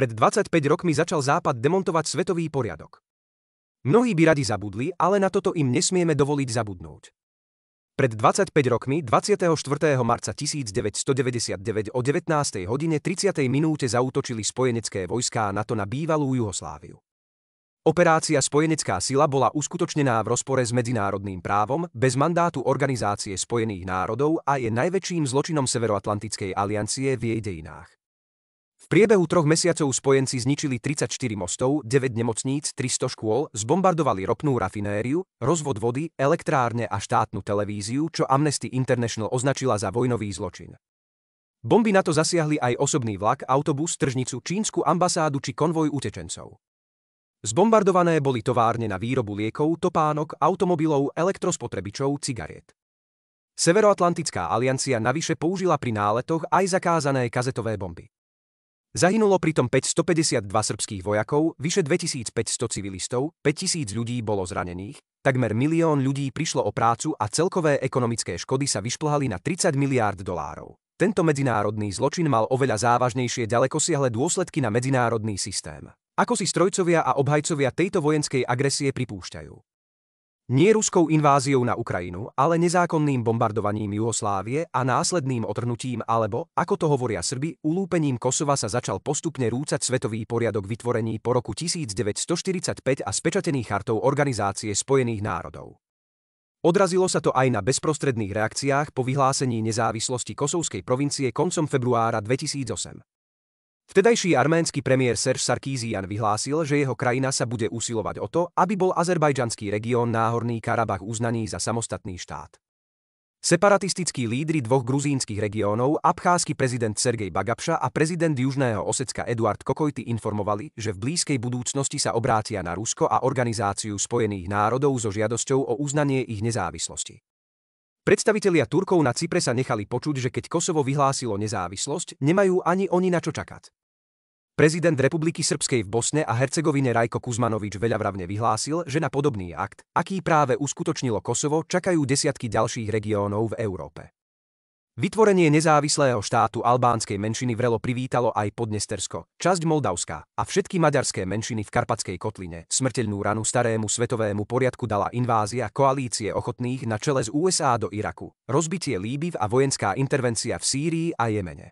Pred 25 rokmi začal Západ demontovať svetový poriadok. Mnohí by radi zabudli, ale na toto im nesmieme dovoliť zabudnúť. Pred 25 rokmi, 24. marca 1999 o 19:30 zaútočili spojenecké vojská NATO na bývalú Jugosláviu. Operácia Spojenecká sila bola uskutočnená v rozpore s medzinárodným právom, bez mandátu Organizácie spojených národov a je najväčším zločinom Severoatlantickej aliancie v jej dejinách. V priebehu 3 mesiacov spojenci zničili 34 mostov, 9 nemocníc, 300 škôl, zbombardovali ropnú rafinériu, rozvod vody, elektrárne a štátnu televíziu, čo Amnesty International označila za vojnový zločin. Bomby NATO zasiahli aj osobný vlak, autobus, tržnicu, čínsku ambasádu či konvoj utečencov. Zbombardované boli továrne na výrobu liekov, topánok, automobilov, elektrospotrebičov, cigariet. Severoatlantická aliancia navyše použila pri náletoch aj zakázané kazetové bomby. Zahynulo pritom 552 srbských vojakov, vyše 2500 civilistov, 5000 ľudí bolo zranených, takmer 1 000 000 ľudí prišlo o prácu a celkové ekonomické škody sa vyšplhali na $30 miliárd. Tento medzinárodný zločin mal oveľa závažnejšie ďalekosiahle dôsledky na medzinárodný systém, ako si strojcovia a obhajcovia tejto vojenskej agresie pripúšťajú. Nie ruskou inváziou na Ukrajinu, ale nezákonným bombardovaním Jugoslávie a následným otrhnutím alebo, ako to hovoria Srbi, ulúpením Kosova sa začal postupne rúcať svetový poriadok vytvorený po roku 1945 a spečatený chartou Organizácie spojených národov. Odrazilo sa to aj na bezprostredných reakciách po vyhlásení nezávislosti kosovskej provincie koncom februára 2008. Vtedajší arménsky premiér Serge Sarkízian vyhlásil, že jeho krajina sa bude usilovať o to, aby bol azerbajdžanský región Náhorný Karabach uznaný za samostatný štát. Separatistickí lídri dvoch gruzínskych regiónov, abcházsky prezident Sergej Bagapša a prezident Južného Osecka Eduard Kokojty informovali, že v blízkej budúcnosti sa obrátia na Rusko a Organizáciu spojených národov so žiadosťou o uznanie ich nezávislosti. Predstavitelia Turkov na Cypre sa nechali počuť, že keď Kosovo vyhlásilo nezávislosť, nemajú ani oni na čo čakať. Prezident Republiky Srbskej v Bosne a Hercegovine Rajko Kuzmanovič veľavravne vyhlásil, že na podobný akt, aký práve uskutočnilo Kosovo, čakajú desiatky ďalších regiónov v Európe. Vytvorenie nezávislého štátu albánskej menšiny vrelo privítalo aj Podnestersko, časť Moldavska a všetky maďarské menšiny v Karpatskej kotline. Smrteľnú ranu starému svetovému poriadku dala invázia koalície ochotných na čele z USA do Iraku, rozbitie Líbyv a vojenská intervencia v Sýrii a Jemene.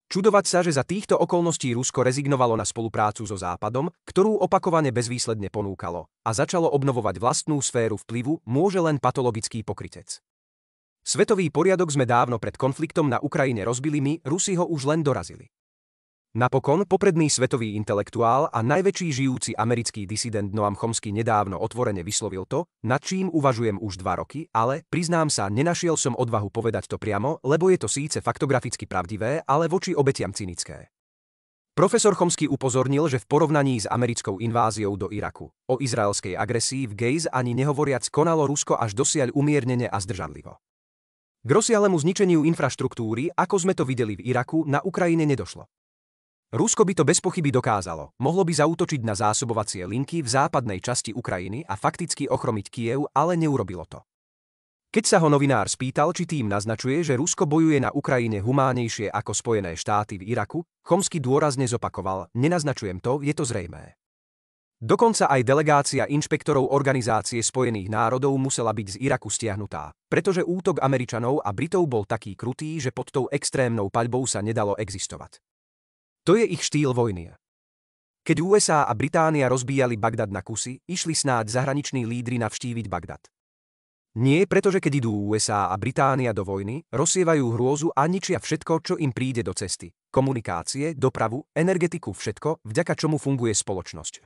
Čudovať sa, že za týchto okolností Rusko rezignovalo na spoluprácu so Západom, ktorú opakovane bezvýsledne ponúkalo, a začalo obnovovať vlastnú sféru vplyvu, môže len patologický pokrytec. Svetový poriadok sme dávno pred konfliktom na Ukrajine rozbili my, Rusi ho už len dorazili. Napokon popredný svetový intelektuál a najväčší žijúci americký disident Noam Chomsky nedávno otvorene vyslovil to, nad čím uvažujem už 2 roky, ale, priznám sa, nenašiel som odvahu povedať to priamo, lebo je to síce faktograficky pravdivé, ale voči obetiam cynické. Profesor Chomsky upozornil, že v porovnaní s americkou inváziou do Iraku, o izraelskej agresii v Gejz ani nehovoriac konalo Rusko až dosiaľ umiernene a zdržanlivo. K rozsiahlemu zničeniu infraštruktúry, ako sme to videli v Iraku, na Ukrajine nedošlo. Rusko by to bez pochyby dokázalo, mohlo by zaútočiť na zásobovacie linky v západnej časti Ukrajiny a fakticky ochromiť Kyjev, ale neurobilo to. Keď sa ho novinár spýtal, či tým naznačuje, že Rusko bojuje na Ukrajine humánnejšie ako Spojené štáty v Iraku, Chomsky dôrazne zopakoval: nenaznačujem to, je to zrejmé. Dokonca aj delegácia inšpektorov Organizácie spojených národov musela byť z Iraku stiahnutá, pretože útok Američanov a Britov bol taký krutý, že pod tou extrémnou paľbou sa nedalo existovať. To je ich štýl vojny. Keď USA a Británia rozbíjali Bagdad na kusy, išli snáď zahraniční lídri navštíviť Bagdad. Nie, pretože keď idú USA a Británia do vojny, rozsievajú hrôzu a ničia všetko, čo im príde do cesty. Komunikácie, dopravu, energetiku, všetko, vďaka čomu funguje spoločnosť.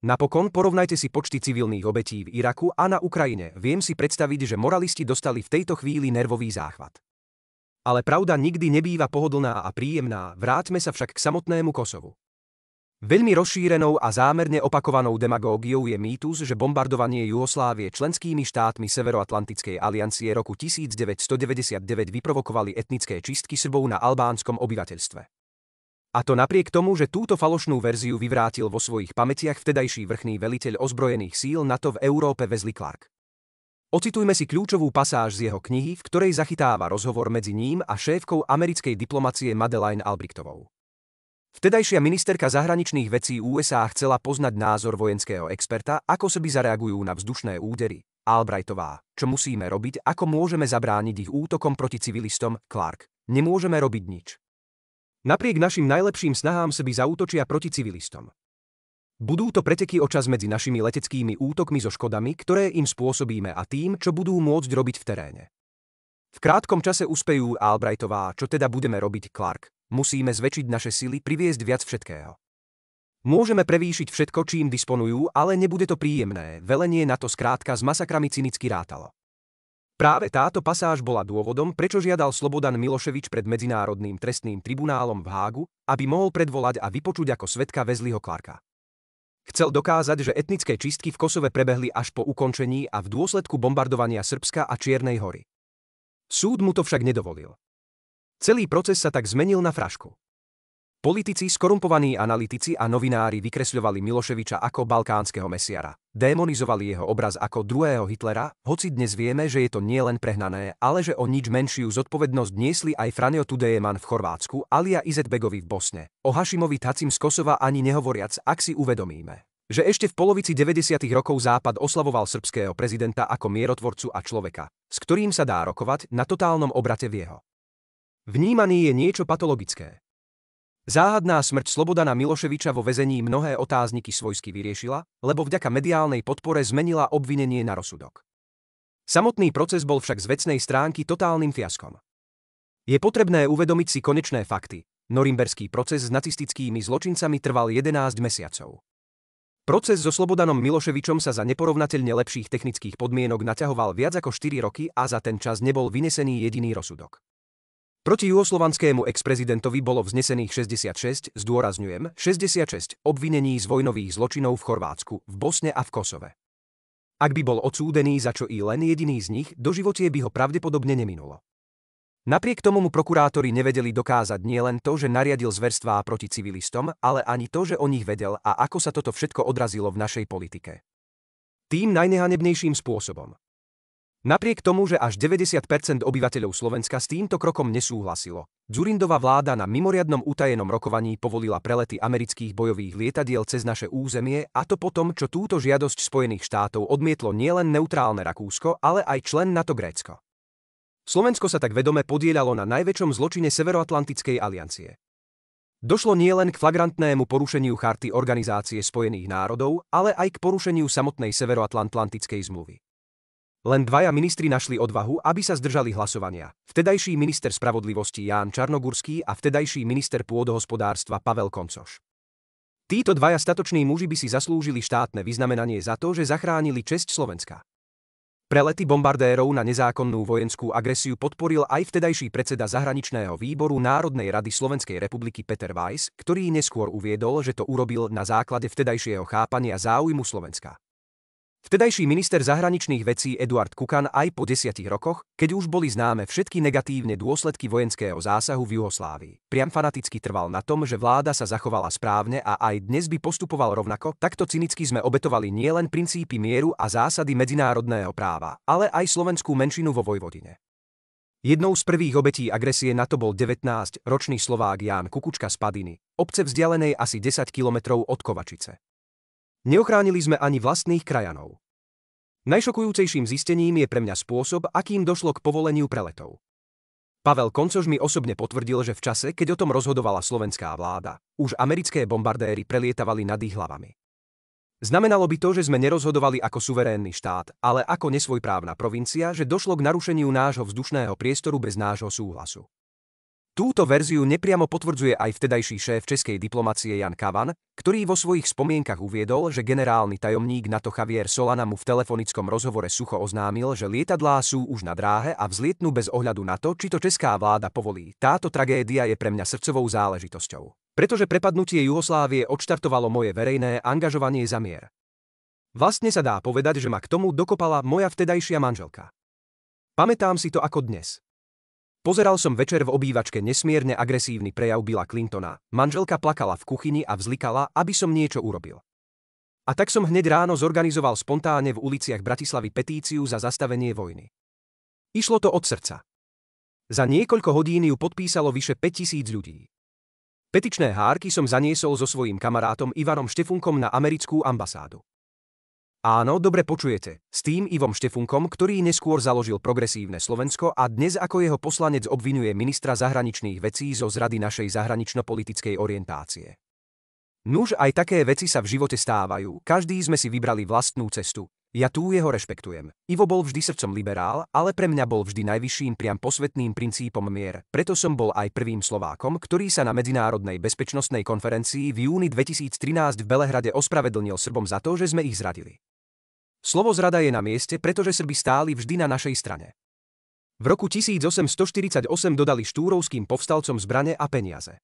Napokon porovnajte si počty civilných obetí v Iraku a na Ukrajine. Viem si predstaviť, že moralisti dostali v tejto chvíli nervový záchvat. Ale pravda nikdy nebýva pohodlná a príjemná, vráťme sa však k samotnému Kosovu. Veľmi rozšírenou a zámerne opakovanou demagógiou je mýtus, že bombardovanie Jugoslávie členskými štátmi Severoatlantickej aliancie roku 1999 vyprovokovali etnické čistky Srbov na albánskom obyvateľstve. A to napriek tomu, že túto falošnú verziu vyvrátil vo svojich pamätiach vtedajší vrchný veliteľ ozbrojených síl NATO v Európe Wesley Clark. Ocitujme si kľúčovú pasáž z jeho knihy, v ktorej zachytáva rozhovor medzi ním a šéfkou americkej diplomacie Madeleine Albrightovou. Vtedajšia ministerka zahraničných vecí USA chcela poznať názor vojenského experta, ako by zareagujú na vzdušné údery. Albrightová, čo musíme robiť, ako môžeme zabrániť ich útokom proti civilistom, Clark. Nemôžeme robiť nič. Napriek našim najlepším snahám by zaútočia proti civilistom. Budú to preteky o čas medzi našimi leteckými útokmi so škodami, ktoré im spôsobíme a tým, čo budú môcť robiť v teréne. V krátkom čase uspejú Albrightová, čo teda budeme robiť, Clark. Musíme zväčšiť naše sily, priviesť viac všetkého. Môžeme prevýšiť všetko, čím disponujú, ale nebude to príjemné, velenie na to skrátka s masakrami cynicky rátalo. Práve táto pasáž bola dôvodom, prečo žiadal Slobodan Miloševič pred Medzinárodným trestným tribunálom v Hágu, aby mohol predvolať a vypočuť ako svedka Wesleyho Clarka. Chcel dokázať, že etnické čistky v Kosove prebehli až po ukončení a v dôsledku bombardovania Srbska a Čiernej Hory. Súd mu to však nedovolil. Celý proces sa tak zmenil na frašku. Politici, skorumpovaní analytici a novinári vykresľovali Miloševiča ako balkánskeho mesiara. Démonizovali jeho obraz ako druhého Hitlera, hoci dnes vieme, že je to nielen prehnané, ale že o nič menšiu zodpovednosť niesli aj Franjo Tudejeman v Chorvátsku, Alija Izetbegovi v Bosne. O Hašimovi Tacim z Kosova ani nehovoriac, ak si uvedomíme, že ešte v polovici 90. rokov Západ oslavoval srbského prezidenta ako mierotvorcu a človeka, s ktorým sa dá rokovať, na totálnom obrate v jeho vnímaní je niečo patologické. Záhadná smrť Slobodana Miloševiča vo väzení mnohé otázniky svojsky vyriešila, lebo vďaka mediálnej podpore zmenila obvinenie na rozsudok. Samotný proces bol však z vecnej stránky totálnym fiaskom. Je potrebné uvedomiť si konečné fakty. Norimberský proces s nacistickými zločincami trval 11 mesiacov. Proces so Slobodanom Miloševičom sa za neporovnateľne lepších technických podmienok naťahoval viac ako 4 roky a za ten čas nebol vynesený jediný rozsudok. Proti juhoslovanskému ex-prezidentovi bolo vznesených 66, zdôrazňujem, 66 obvinení z vojnových zločinov v Chorvátsku, v Bosne a v Kosove. Ak by bol odsúdený za čo i len jediný z nich, doživotie by ho pravdepodobne neminulo. Napriek tomu mu prokurátori nevedeli dokázať nielen to, že nariadil zverstvá proti civilistom, ale ani to, že o nich vedel a ako sa toto všetko odrazilo v našej politike. Tým najnehanebnejším spôsobom. Napriek tomu, že až 90% obyvateľov Slovenska s týmto krokom nesúhlasilo, Dzurindova vláda na mimoriadnom utajenom rokovaní povolila prelety amerických bojových lietadiel cez naše územie, a to potom, čo túto žiadosť Spojených štátov odmietlo nielen neutrálne Rakúsko, ale aj člen NATO Grécko. Slovensko sa tak vedome podieľalo na najväčšom zločine Severoatlantickej aliancie. Došlo nielen k flagrantnému porušeniu Charty Organizácie spojených národov, ale aj k porušeniu samotnej Severoatlantickej zmluvy. Len dvaja ministri našli odvahu, aby sa zdržali hlasovania. Vtedajší minister spravodlivosti Ján Čarnogurský a vtedajší minister pôdohospodárstva Pavel Koncoš. Títo dvaja statoční muži by si zaslúžili štátne vyznamenanie za to, že zachránili česť Slovenska. Prelety bombardérov na nezákonnú vojenskú agresiu podporil aj vtedajší predseda zahraničného výboru Národnej rady Slovenskej republiky Peter Weiss, ktorý neskôr uviedol, že to urobil na základe vtedajšieho chápania záujmu Slovenska. Vtedajší minister zahraničných vecí Eduard Kukan aj po 10 rokoch, keď už boli známe všetky negatívne dôsledky vojenského zásahu v Juhoslávii, priam fanaticky trval na tom, že vláda sa zachovala správne a aj dnes by postupoval rovnako. Takto cynicky sme obetovali nielen princípy mieru a zásady medzinárodného práva, ale aj slovenskú menšinu vo Vojvodine. Jednou z prvých obetí agresie NATO bol 19-ročný Slovák Ján Kukučka z Padiny, obce vzdialenej asi 10 kilometrov od Kovačice. Neochránili sme ani vlastných krajanov. Najšokujúcejším zistením je pre mňa spôsob, akým došlo k povoleniu preletov. Pavel Koncoš mi osobne potvrdil, že v čase, keď o tom rozhodovala slovenská vláda, už americké bombardéry prelietavali nad ich hlavami. Znamenalo by to, že sme nerozhodovali ako suverénny štát, ale ako nesvojprávna provincia, že došlo k narušeniu nášho vzdušného priestoru bez nášho súhlasu. Túto verziu nepriamo potvrdzuje aj vtedajší šéf českej diplomacie Jan Kavan, ktorý vo svojich spomienkach uviedol, že generálny tajomník NATO Javier Solana mu v telefonickom rozhovore sucho oznámil, že lietadlá sú už na dráhe a vzlietnú bez ohľadu na to, či to česká vláda povolí. Táto tragédia je pre mňa srdcovou záležitosťou, pretože prepadnutie Juhoslávie odštartovalo moje verejné angažovanie za mier. Vlastne sa dá povedať, že ma k tomu dokopala moja vtedajšia manželka. Pamätám si to ako dnes. Pozeral som večer v obývačke nesmierne agresívny prejav Billa Clintona. Manželka plakala v kuchyni a vzlikala, aby som niečo urobil. A tak som hneď ráno zorganizoval spontánne v uliciach Bratislavy petíciu za zastavenie vojny. Išlo to od srdca. Za niekoľko hodín ju podpísalo vyše 5000 ľudí. Petičné hárky som zaniesol so svojím kamarátom Ivanom Štefunkom na americkú ambasádu. Áno, dobre počujete, s tým Ivom Štefunkom, ktorý neskôr založil Progresívne Slovensko a dnes ako jeho poslanec obvinuje ministra zahraničných vecí zo zrady našej zahranično-politickej orientácie. Nuž, aj také veci sa v živote stávajú, každý sme si vybrali vlastnú cestu. Ja tu jeho rešpektujem. Ivo bol vždy srdcom liberál, ale pre mňa bol vždy najvyšším priam posvetným princípom mier, preto som bol aj prvým Slovákom, ktorý sa na Medzinárodnej bezpečnostnej konferencii v júni 2013 v Belehrade ospravedlnil Srbom za to, že sme ich zradili. Slovo zrada je na mieste, pretože Srbi stáli vždy na našej strane. V roku 1848 dodali štúrovským povstalcom zbrane a peniaze.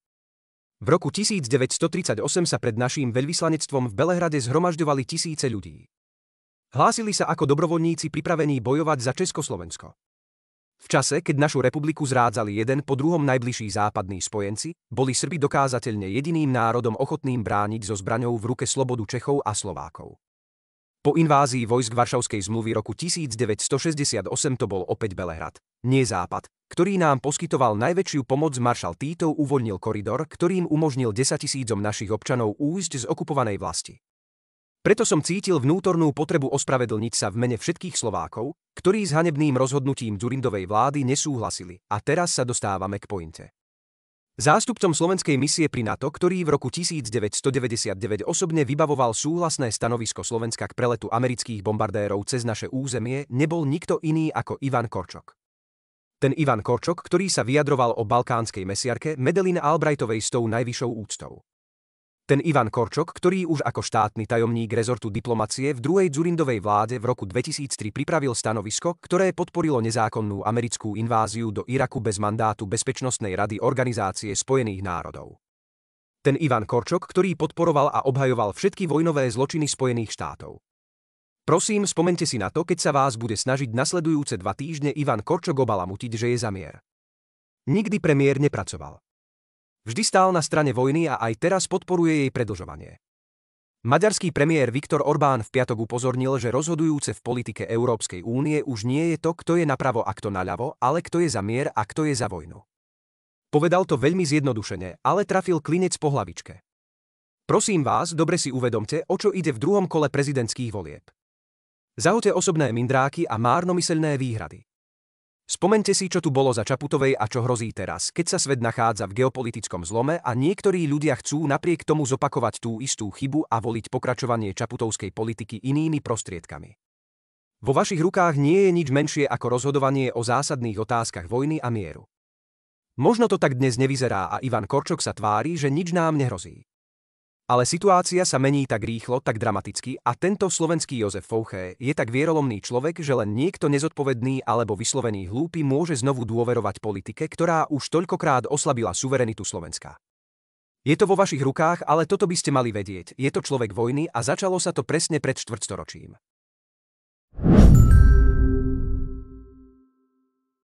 V roku 1938 sa pred naším veľvyslanectvom v Belehrade zhromažďovali tisíce ľudí. Hlásili sa ako dobrovoľníci pripravení bojovať za Československo. V čase, keď našu republiku zrádzali jeden po druhom najbližší západní spojenci, boli Srbi dokázateľne jediným národom ochotným brániť so zbraňou v ruke slobodu Čechov a Slovákov. Po invázii vojsk Varšavskej zmluvy roku 1968 to bol opäť Belehrad, nie Západ, ktorý nám poskytoval najväčšiu pomoc. Maršal Tito uvoľnil koridor, ktorým umožnil 10 000 našich občanov újsť z okupovanej vlasti. Preto som cítil vnútornú potrebu ospravedlniť sa v mene všetkých Slovákov, ktorí s hanebným rozhodnutím Dzurindovej vlády nesúhlasili, a teraz sa dostávame k pointe. Zástupcom slovenskej misie pri NATO, ktorý v roku 1999 osobne vybavoval súhlasné stanovisko Slovenska k preletu amerických bombardérov cez naše územie, nebol nikto iný ako Ivan Korčok. Ten Ivan Korčok, ktorý sa vyjadroval o balkánskej mesiarke Madeleine Albrightovej s tou najvyššou úctou. Ten Ivan Korčok, ktorý už ako štátny tajomník rezortu diplomacie v druhej Dzurindovej vláde v roku 2003 pripravil stanovisko, ktoré podporilo nezákonnú americkú inváziu do Iraku bez mandátu Bezpečnostnej rady Organizácie spojených národov. Ten Ivan Korčok, ktorý podporoval a obhajoval všetky vojnové zločiny Spojených štátov. Prosím, spomente si na to, keď sa vás bude snažiť nasledujúce 2 týždne Ivan Korčok obalamutiť, že je za mier. Nikdy premiér nepracoval. Vždy stál na strane vojny a aj teraz podporuje jej predĺžovanie. Maďarský premiér Viktor Orbán v piatok upozornil, že rozhodujúce v politike Európskej únie už nie je to, kto je napravo a kto naľavo, ale kto je za mier a kto je za vojnu. Povedal to veľmi zjednodušene, ale trafil klinec po hlavičke. Prosím vás, dobre si uvedomte, o čo ide v druhom kole prezidentských volieb. Zahoďte osobné mindráky a márnomyselné výhrady. Spomeňte si, čo tu bolo za Čaputovej a čo hrozí teraz, keď sa svet nachádza v geopolitickom zlome a niektorí ľudia chcú napriek tomu zopakovať tú istú chybu a voliť pokračovanie čaputovskej politiky inými prostriedkami. Vo vašich rukách nie je nič menšie ako rozhodovanie o zásadných otázkach vojny a mieru. Možno to tak dnes nevyzerá a Ivan Korčok sa tvári, že nič nám nehrozí. Ale situácia sa mení tak rýchlo, tak dramaticky a tento slovenský Jozef Fouché je tak vierolomný človek, že len niekto nezodpovedný alebo vyslovený hlúpy môže znovu dôverovať politike, ktorá už toľkokrát oslabila suverenitu Slovenska. Je to vo vašich rukách, ale toto by ste mali vedieť, je to človek vojny a začalo sa to presne pred štvrťstoročím.